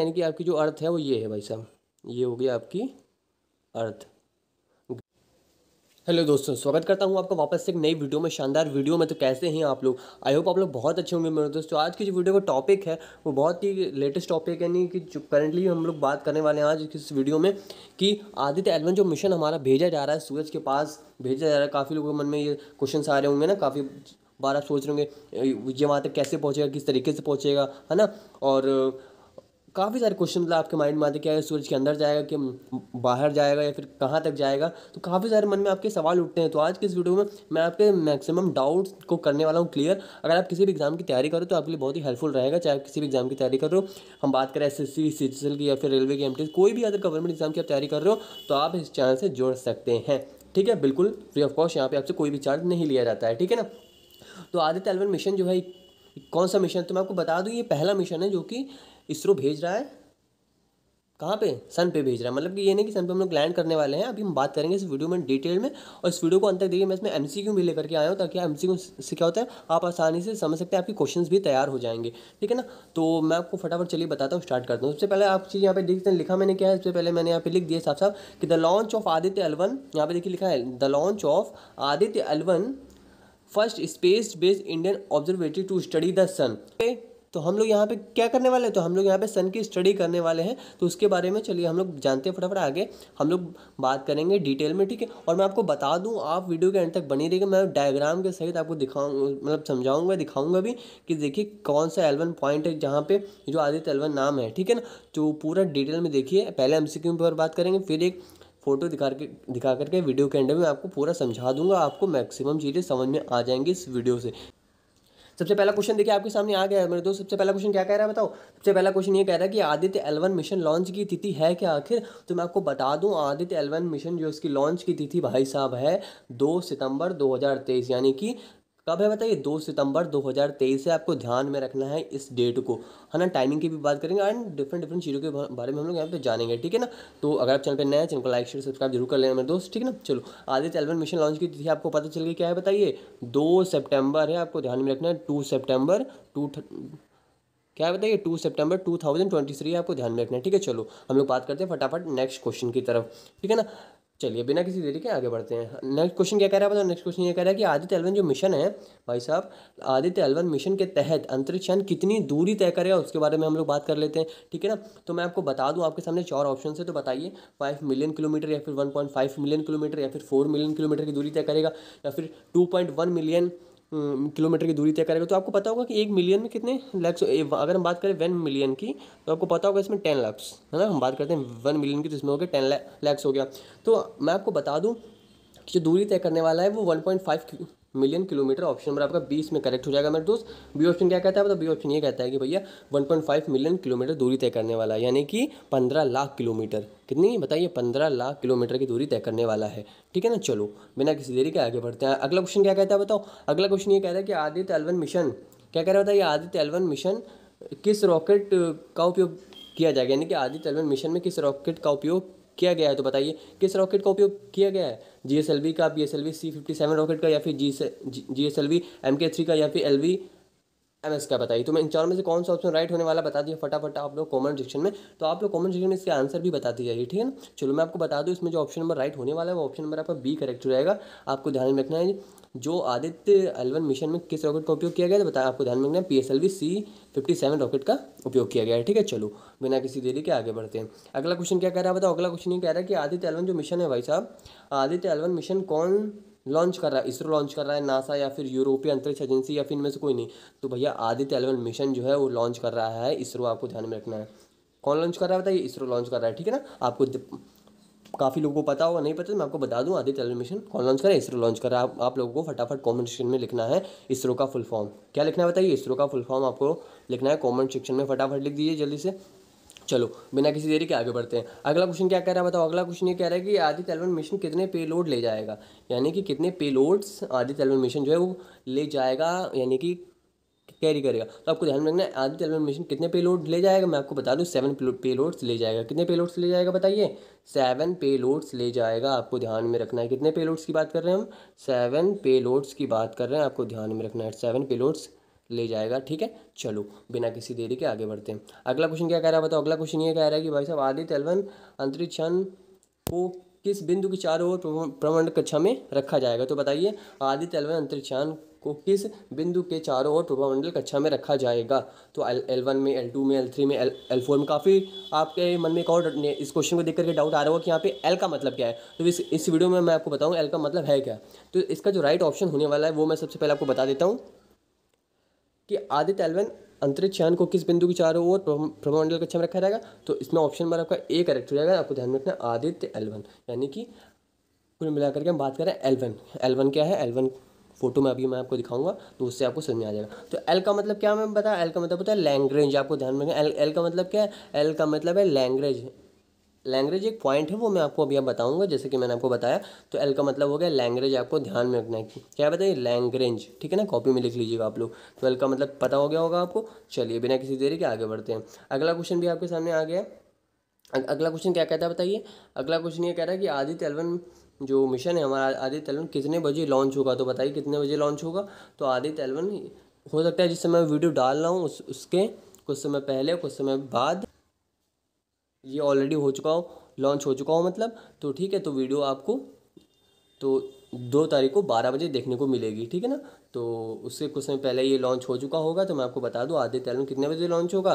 यानी कि आपकी जो अर्थ है वो ये है भाई साहब, ये हो गई आपकी अर्थ। हेलो दोस्तों, स्वागत करता हूं आपका वापस से एक नई वीडियो में, शानदार वीडियो में। तो कैसे हैं आप लोग? आई होप आप लोग बहुत अच्छे होंगे मेरे दोस्तों। आज की जो वीडियो का टॉपिक है वो बहुत ही लेटेस्ट टॉपिक है, यानी कि जो करंटली हम लोग बात करने वाले हैं आज इस वीडियो में, कि आदित्य L1 जो मिशन हमारा भेजा जा रहा है, सूरज के पास भेजा जा रहा है। काफ़ी लोगों के मन में ये क्वेश्चन आ रहे होंगे ना, काफ़ी बार आप सोच रहे होंगे ये वहाँ तक कैसे पहुँचेगा, किस तरीके से पहुँचेगा, है ना। और काफ़ी सारे क्वेश्चन मतलब आपके माइंड में आते, क्या है सूरज के अंदर जाएगा कि बाहर जाएगा या फिर कहाँ तक जाएगा। तो काफ़ी सारे मन में आपके सवाल उठते हैं। तो आज की इस वीडियो में मैं आपके मैक्सिमम डाउट्स को करने वाला हूँ क्लियर। अगर आप किसी भी एग्जाम की तैयारी करो तो आपके लिए बहुत ही हेल्पफुल रहेगा, चाहे आप किसी भी एग्जाम की तैयारी कर रहे हो। हम बात करें SSC CGL की या फिर रेलवे की MT, कोई भी अगर गवर्नमेंट एग्जाम की आप तैयारी कर रहे हो तो आप इस चैनल से जुड़ सकते हैं। ठीक है, बिल्कुल फ्री ऑफ कॉस्ट, यहाँ पे आपसे कोई भी चार्ज नहीं लिया जाता है। ठीक है ना। तो आदित्य L1 मिशन जो है कौन सा मिशन, तो मैं आपको बता दूं ये पहला मिशन है जो कि इसरो भेज रहा है। कहाँ पे? सन पे भेज रहा है। मतलब कि ये नहीं कि सन पे हम लोग लैंड करने वाले हैं। अभी हम बात करेंगे इस वीडियो में डिटेल में, और इस वीडियो को अंत तक देखिए। मैं इसमें MCQ भी लेकर के आया हूँ, ताकि MCQ से क्या होता है आप आसानी से समझ सकते हैं, आपके क्वेश्चंस भी तैयार हो जाएंगे। ठीक है ना। तो मैं आपको फटाफट चलिए बताता हूँ, स्टार्ट करता हूँ। सबसे पहले आप चीज़ यहाँ पे देखते हैं, लिखा मैंने क्या है। सबसे पहले मैंने यहाँ पे लिख दिया साफ साफ कि the launch of Aditya L1, यहाँ पे देखिए लिखा है the launch of Aditya L1 first space based Indian observatory to study the sun. तो हम लोग यहाँ पे क्या करने वाले हैं, तो हम लोग यहाँ पे सन की स्टडी करने वाले हैं। तो उसके बारे में चलिए हम लोग जानते हैं फटाफट। आगे हम लोग बात करेंगे डिटेल में। ठीक है। और मैं आपको बता दूँ, आप वीडियो के एंड तक बनी रहिएगा। मैं डायग्राम के सहित आपको दिखाऊँ, मतलब समझाऊंगा, दिखाऊंगा भी कि देखिए कौन सा L1 पॉइंट है जहाँ पे जो आदित्य L1 नाम है। ठीक है ना। तो पूरा डिटेल में देखिए। पहले MCQ पर बात करेंगे, फिर एक फोटो दिखा करके वीडियो के एंड में आपको पूरा समझा दूंगा। आपको मैक्सिमम चीज़ें समझ में आ जाएंगी इस वीडियो से। सबसे पहला क्वेश्चन देखिए आपके सामने आ गया है मेरे दोस्त। सबसे पहला क्वेश्चन क्या कह रहा है बताओ। सबसे पहला क्वेश्चन ये कह रहा है कि आदित्य L1 मिशन लॉन्च की तिथि है क्या आखिर। तो मैं आपको बता दूं, आदित्य L1 मिशन जो इसकी लॉन्च की तिथि भाई साहब है 2 सितंबर 2023, यानी कि कब है बताइए, 2 सितंबर 2023 है। आपको ध्यान में रखना है इस डेट को, है ना। टाइमिंग की भी बात करेंगे एंड डिफरेंट डिफरेंट चीज़ों के बारे में हम लोग यहाँ पे जानेंगे। ठीक है ना। तो अगर आप चैनल पे नए हैं, चैनल को लाइक शेयर सब्सक्राइब जरूर कर लेना मेरे दोस्त। ठीक है ना। चलो, आदित्य L1 मिशन लॉन्च की तिथि आपको पता चल गई, क्या है बताइए, 2 सितंबर है। आपको ध्यान में रखना है 2 सितंबर टू क्या है बताइए, 2 सितंबर 2023 आपको ध्यान में रखना है। ठीक है। चलो हम लोग बात करते हैं फटाफट नेक्स्ट क्वेश्चन की तरफ। ठीक है ना। चलिए बिना किसी देरी के आगे बढ़ते हैं। नेक्स्ट क्वेश्चन क्या कह रहा है बताओ। नेक्स्ट क्वेश्चन ये कह रहा है कि आदित्य L1 जो मिशन है भाई साहब, आदित्य L1 मिशन के तहत अंतरिक्ष यान कितनी दूरी तय करेगा, उसके बारे में हम लोग बात कर लेते हैं। ठीक है ना। तो मैं आपको बता दूं, आपके सामने 4 ऑप्शन है, तो बताइए 5 मिलियन किलोमीटर, या फिर 1.5 मिलियन किलोमीटर, या फिर 4 मिलियन किलोमीटर की दूरी तय करेगा, या फिर 2.1 मिलियन किलोमीटर की दूरी तय करेगा। तो आपको पता होगा कि 1 मिलियन में कितने लैक्स, अगर हम बात करें 1 मिलियन की, तो आपको पता होगा इसमें 10 लाख, है ना। हम बात करते हैं 1 मिलियन की, तो इसमें हो गया 10 लैक्स हो गया। तो मैं आपको बता दूं कि जो दूरी तय करने वाला है वो 1.5 मिलियन किलोमीटर। ऑप्शन नंबर आपका 20 में करेक्ट हो जाएगा मेरे दोस्त। बी ऑप्शन क्या कहता है बताओ। बी ऑप्शन ये कहता है कि भैया 1.5 मिलियन किलोमीटर दूरी तय करने वाला है, यानी कि 15 लाख किलोमीटर। कितनी बताइए, 15 लाख किलोमीटर की दूरी तय करने वाला है। ठीक है ना। चलो बिना किसी देरी के आगे बढ़ते हैं। अगला क्वेश्चन क्या कहता है बताओ। अगला क्वेश्चन ये कह रहा है कि आदित्य L1 मिशन क्या कह रहा है बताइए, आदित्य L1 मिशन किस रॉकेट का उपयोग किया जाएगा, यानी कि आदित्य L1 मिशन में किस रॉकेट का उपयोग किया गया है। तो बताइए किस रॉकेट का उपयोग किया गया है। GSLV का, PSLV C57 रॉकेट का, या फिर GSLV MK3 का, या फिर LV-MS का। बताइए। तो मैं इन चारों में से कौन सा ऑप्शन राइट होने वाला बता दिए फटाफट आप लोग कमेंट सेक्शन में। तो आप लोग कमेंट सेक्शन में इसके आंसर भी बताते जाइए। ठीक है ना। चलो मैं आपको बता दूं, इसमें जो ऑप्शन नंबर राइट होने वाला है वो ऑप्शन नंबर आपका बी करेक्ट हो जाएगा। आपको ध्यान में रखना है जो आदित्य L1 मिशन में किस रॉकेट का उपयोग किया गया है, तो बताया आपको ध्यान में रखना है PSLV C57 रॉकेट का उपयोग किया गया है। ठीक है। चलो बिना किसी देरी के आगे बढ़ते हैं। अगला क्वेश्चन क्या कह रहा है बताओ। अगला क्वेश्चन ये कह रहा है कि आदित्य L1 जो मिशन है भाई साहब, आदित्य L1 मिशन कौन लॉन्च कर रहा है। इसरो लॉन्च कर रहा है, नासा, या फिर यूरोपीय अंतरिक्ष एजेंसी, या फिर इनमें से कोई नहीं। तो भैया आदित्य L1 मिशन जो है वो लॉन्च कर रहा है इसरो। आपको ध्यान में रखना है कौन लॉन्च कर रहा है बताइए, इसरो लॉन्च कर रहा है। ठीक है ना। आपको काफ़ी लोगों को पता होगा, नहीं पता तो मैं आपको बता दूं, आदित्य L1 मिशन कौन लॉन्च कर रहा है, इसरो लॉन्च कर रहा है। आप लोगों को फटाफट कमेंट सेक्शन में लिखना है इसरो का फुल फॉर्म। क्या लिखना है बताइए, इसरो का फुल फॉर्म आपको लिखना है कमेंट सेक्शन में। फटाफट लिख दीजिए जल्दी से। चलो बिना किसी देरी के आगे बढ़ते हैं। अगला क्वेश्चन क्या कह रहा है बताओ। अगला क्वेश्चन ये कह रहा है कि आदित्य L1 मिशन कितने पेलोड ले जाएगा, यानी कि कितने पेलोड्स आदित्य L1 मिशन जो है वो ले जाएगा, यानी कि कैरी करेगा। तो आपको ध्यान में रखना है आदित्य L1 मिशन कितने पेलोड ले जाएगा। मैं आपको बता दूं 7 पेलोड्स ले जाएगा। कितने पेलोड्स ले जाएगा बताइए, 7 पेलोड्स ले जाएगा। आपको ध्यान में रखना है कितने पेलोड्स की बात कर रहे हैं हम, 7 पेलोड्स की बात कर रहे हैं। आपको ध्यान में रखना है 7 पेलोड्स ले जाएगा। ठीक है, चलो बिना किसी देरी के आगे बढ़ते हैं। अगला क्वेश्चन क्या कह रहा है बताओ। अगला क्वेश्चन ये कह रहा है कि भाई साहब आदित्य L1 अंतरिक्ष यान को किस बिंदु के चारों ओर प्रमंडल कक्षा में रखा जाएगा। तो बताइए आदित्य L1 अंतरिक्ष यान को किस बिंदु के चारों ओर प्रभामंडल कक्षा में रखा जाएगा। तो L1 में, L2 में, L3 में, L4 में। काफ़ी आपके मन में एक और इस क्वेश्चन को देख करके डाउट आ रहा होगा कि यहाँ पे L का मतलब क्या है। तो इस वीडियो में मैं आपको बताऊँगा L का मतलब है क्या। तो इसका जो राइट ऑप्शन होने वाला है वो मैं सबसे पहले आपको बता देता हूँ कि आदित्य L1 अंतरिक्ष यान को किस बिंदु के चारों ओर प्रभामंडल कक्षा में रखा जाएगा। तो इसमें ऑप्शन नंबर आपका ए करेक्ट हो जाएगा। आपको ध्यान में रखना आदित्य L1, यानी कि कुल मिलाकर के हम बात करें L1 क्या है। L1 फोटो में अभी मैं आपको दिखाऊंगा तो उससे आपको समझ में आ जाएगा। तो L का मतलब क्या मैं बता, L का मतलब होता है लैंग्रेंज। आपको ध्यान में रखना L का मतलब क्या है। L का मतलब है लैंग्रेज। लैंग्वेज एक पॉइंट है, वो मैं आपको अभी बताऊंगा जैसे कि मैंने आपको बताया। तो L का मतलब हो गया लैंग्वेज। आपको ध्यान में रखना है क्या बताइए, लैंग्वेज। ठीक है ना, कॉपी में लिख लीजिएगा आप लोग। तो L का मतलब पता हो गया होगा आपको। चलिए बिना किसी देरी के आगे बढ़ते हैं। अगला क्वेश्चन भी आपके सामने आ गया। अगला क्वेश्चन क्या कहता है बताइए। अगला क्वेश्चन ये कह रहा है कि आदित्य L1 जो मिशन है हमारा आदित्य L1 कितने बजे लॉन्च होगा। तो बताइए कितने बजे लॉन्च होगा। तो आदित्य L1 हो सकता है जिस समय मैं वीडियो डाल रहा हूँ उसके कुछ समय पहले कुछ समय बाद ये ऑलरेडी हो चुका हो, लॉन्च हो चुका हो मतलब। तो ठीक है, तो वीडियो आपको तो 2 तारीख को 12 बजे देखने को मिलेगी। ठीक है ना, तो उससे कुछ समय पहले ये लॉन्च हो चुका होगा। तो मैं आपको बता दूँ आदित्य L1 कितने बजे लॉन्च होगा।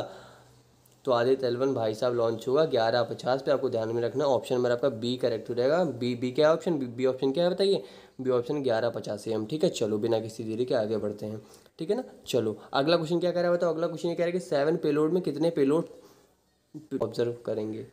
तो आदित्य L1 भाई साहब लॉन्च होगा 11:50 पे। आपको ध्यान में रखना ऑप्शन नंबर आपका बी करेक्ट हो जाएगा। बी क्या ऑप्शन, बी ऑप्शन क्या है बताइए। B option 11:50 AM। ठीक है, चलो बिना किसी देरी के आगे बढ़ते हैं। ठीक है ना, चलो अगला क्वेश्चन क्या कह रहा है बताओ। अगला क्वेश्चन ये कह रहा है कि 7 पेलोड में कितने पेलोड ऑब्जर्व करेंगे।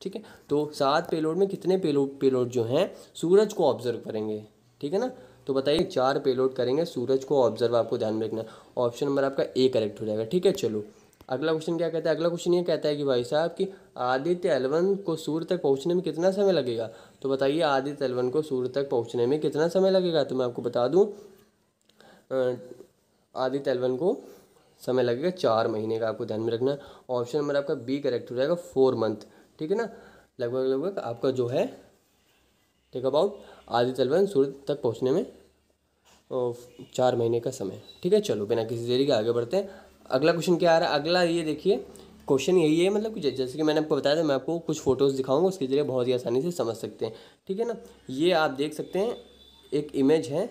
ठीक है, तो 7 पेलोड में कितने पेलोड जो हैं सूरज को ऑब्जर्व करेंगे। ठीक है ना, तो बताइए 4 पेलोड करेंगे सूरज को ऑब्जर्व। आपको ध्यान में रखना ऑप्शन नंबर आपका ए करेक्ट हो जाएगा। ठीक है, चलो अगला क्वेश्चन क्या कहता है। अगला क्वेश्चन ये कहता है कि भाई साहब कि आदित्य L1 को सूर्य तक पहुंचने में कितना समय लगेगा। तो बताइए आदित्य L1 को सूर्य तक पहुंचने में कितना समय लगेगा। तो मैं आपको बता दूं आदित्य L1 को समय लगेगा 4 महीने का। आपको ध्यान में रखना ऑप्शन नंबर आपका बी करेक्ट हो जाएगा 4 मंथ। ठीक है ना, लगभग लगभग आपका जो है टेक अबाउट आदित्य L1 सूर्य तक पहुंचने में 4 महीने का समय। ठीक है, चलो बिना किसी देरी के आगे बढ़ते हैं। अगला क्वेश्चन क्या आ रहा है। अगला ये देखिए क्वेश्चन यही है, मतलब कि जैसे कि मैंने आपको बताया था मैं आपको कुछ फोटोज़ दिखाऊंगा उसके जरिए बहुत ही आसानी से समझ सकते हैं। ठीक है ना, ये आप देख सकते हैं एक इमेज है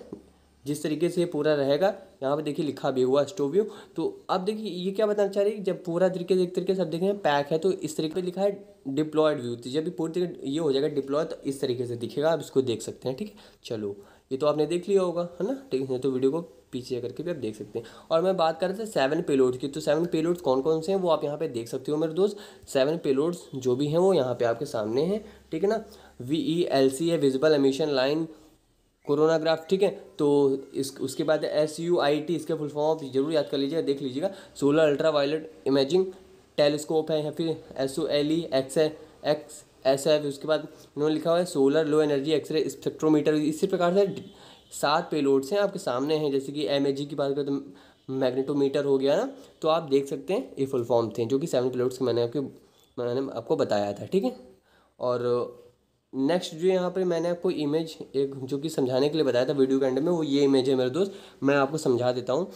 जिस तरीके से ये पूरा रहेगा। यहाँ पे देखिए लिखा भी हुआ स्टोव व्यू। तो अब देखिए ये क्या बताना चाह रही है, जब पूरा तरीके से एक तरीके से आप देखें पैक है तो इस तरीके पे लिखा है डिप्लॉयड व्यू। तो जब भी पूरी तरीके ये हो जाएगा डिप्लॉय तो इस तरीके से दिखेगा, आप इसको देख सकते हैं। ठीक है, चलो ये तो आपने देख लिया होगा है ना। ठीक है, तो वीडियो को पीछे करके भी आप देख सकते हैं। और मैं बात कर रहा था 7 पेलोड्स की। तो 7 पेलोड्स कौन कौन से हैं वो आप यहाँ पे देख सकते हो मेरे दोस्त। 7 पेलोड्स जो भी हैं वो यहाँ पे आपके सामने हैं। ठीक है ना, VELC है विजिबल एमिशन लाइन कोरोनाग्राफ। ठीक है, तो उसके बाद SUIT इसके फुल फॉर्म आप जरूर याद कर लीजिएगा, देख लीजिएगा। Solar ultraviolet imaging telescope है, या फिर SOLE XSF। उसके बाद इन्होंने लिखा हुआ है solar low energy X ray spectrometer. इसी प्रकार से 7 पेलोड्स हैं आपके सामने हैं। जैसे कि MAG की बात करें तो मैग्नेटोमीटर हो गया ना। तो आप देख सकते हैं ये फुल फॉर्म थे जो कि 7 पेलोड्स के मैंने आपको बताया था। ठीक है, और नेक्स्ट जो यहाँ पे मैंने आपको इमेज एक जो कि समझाने के लिए बताया था वीडियो के एंड में, वो ये इमेज है मेरे दोस्त। मैं आपको समझा देता हूँ।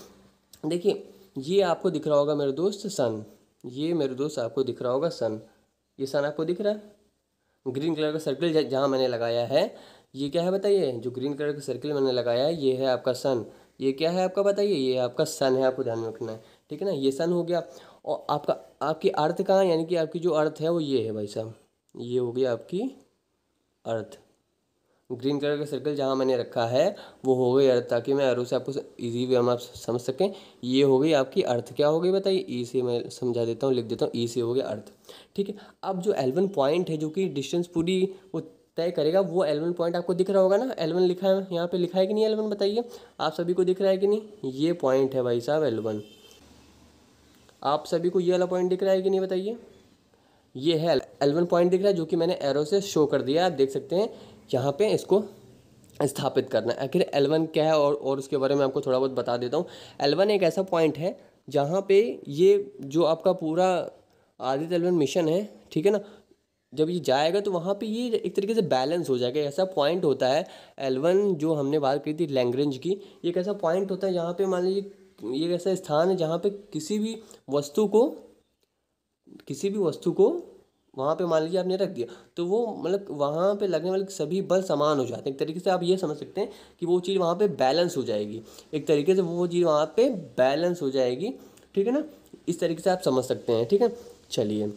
देखिए ये आपको दिख रहा होगा मेरे दोस्त सन। ये मेरे दोस्त आपको दिख रहा होगा सन। ये सन आपको दिख रहा है, ग्रीन कलर का सर्कल जहाँ मैंने लगाया है ये क्या है बताइए। जो ग्रीन कलर का सर्कल मैंने लगाया है ये है आपका सन। ये क्या है आपका बताइए, ये आपका सन है। आपको ध्यान में रखना है। ठीक है ना, ये सन हो गया। और आपकी अर्थ कहाँ, यानी कि आपकी जो अर्थ है वो ये है भाई साहब। ये हो गई आपकी अर्थ। ग्रीन कलर का सर्कल जहाँ मैंने रखा है वो हो गई अर्थ, ताकि मैं एरो से आपको इजी वे में आप समझ सकें। ये हो गई आपकी अर्थ। क्या हो गई बताइए, ई से मैं समझा देता हूँ, लिख देता हूँ। ई से हो गया अर्थ। ठीक है, अब जो L1 पॉइंट है जो कि डिस्टेंस पूरी वो तय करेगा, वो L1 पॉइंट आपको दिख रहा होगा ना। L1 लिखा है यहाँ पे, लिखा है कि नहीं L1 बताइए। आप सभी को दिख रहा है कि नहीं, ये पॉइंट है भाई साहब L1। आप सभी को ये वाला पॉइंट दिख रहा है कि नहीं बताइए। ये है L1 पॉइंट दिख रहा है जो कि मैंने एरो से शो कर दिया। आप देख सकते हैं यहाँ पे इसको स्थापित करना है। आखिर L1 क्या है और उसके बारे में आपको थोड़ा बहुत बता देता हूँ। L1 एक ऐसा पॉइंट है जहाँ पे ये जो आपका पूरा आदित्य L1 मिशन है, ठीक है ना, जब ये जाएगा तो वहाँ पे ये एक तरीके से बैलेंस हो जाएगा। ऐसा पॉइंट होता है L1 जो हमने बात की थी लैग्रेंज की। एक ऐसा पॉइंट होता है जहाँ पे मान लीजिए ये एक ऐसा स्थान है जहाँ पे किसी भी वस्तु को वहाँ पे मान लीजिए आपने रख दिया, तो वो मतलब वहाँ पे लगने वाले सभी बल समान हो जाते हैं। एक तरीके से आप ये समझ सकते हैं कि वो चीज़ वहाँ पे बैलेंस हो जाएगी, एक तरीके से वो चीज़ वहाँ पे बैलेंस हो जाएगी, ठीक है ना। इस तरीके से आप समझ सकते हैं, ठीक है। चलिए,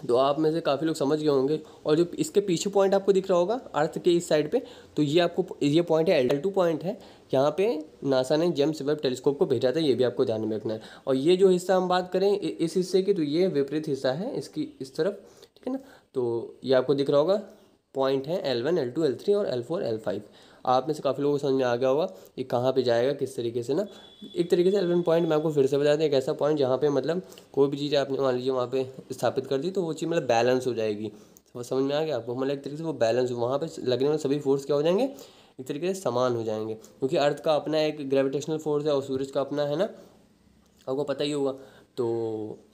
तो आप में से काफ़ी लोग समझ गए होंगे। और जो इसके पीछे पॉइंट आपको दिख रहा होगा अर्थ के इस साइड पे, तो ये पॉइंट है L2 पॉइंट है। यहाँ पे नासा ने जेम्स वेब टेलीस्कोप को भेजा था, ये भी आपको ध्यान में रखना है। और ये जो हिस्सा हम बात करें इस हिस्से की, तो ये विपरीत हिस्सा है इसकी इस तरफ, ठीक है ना। तो ये आपको दिख रहा होगा पॉइंट है L1 L2 L3 और L4 L5। आप में से काफ़ी लोगों को समझ में आ गया होगा ये कहाँ पे जाएगा, किस तरीके से ना। एक तरीके से L1 पॉइंट मैं आपको फिर से बता दें, एक ऐसा पॉइंट जहाँ पे मतलब कोई भी चीज़ आपने मान लीजिए वहाँ पे स्थापित कर दी, तो वो चीज़ मतलब बैलेंस हो जाएगी। समझ में आ गया आपको, मतलब एक तरीके से वो बैलेंस, वहाँ पे लगने वाले सभी फोर्स क्या हो जाएंगे, एक तरीके से समान हो जाएंगे। क्योंकि अर्थ का अपना एक ग्रेविटेशनल फोर्स है और सूरज का अपना है ना, आपको पता ही होगा। तो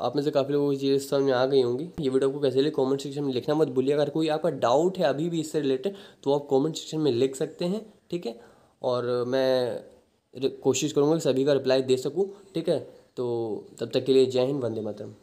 आप में से काफ़ी लोगों को ये चीज़ समझ में आ गई होंगी। ये वीडियो आपको कैसे लगी कमेंट सेक्शन में लिखना मत भूलिए। अगर कोई आपका डाउट है अभी भी इससे रिलेटेड, तो आप कमेंट सेक्शन में लिख सकते हैं, ठीक है। और मैं कोशिश करूँगा कि सभी का रिप्लाई दे सकूँ, ठीक है। तो तब तक के लिए जय हिंद, वंदे मातरम।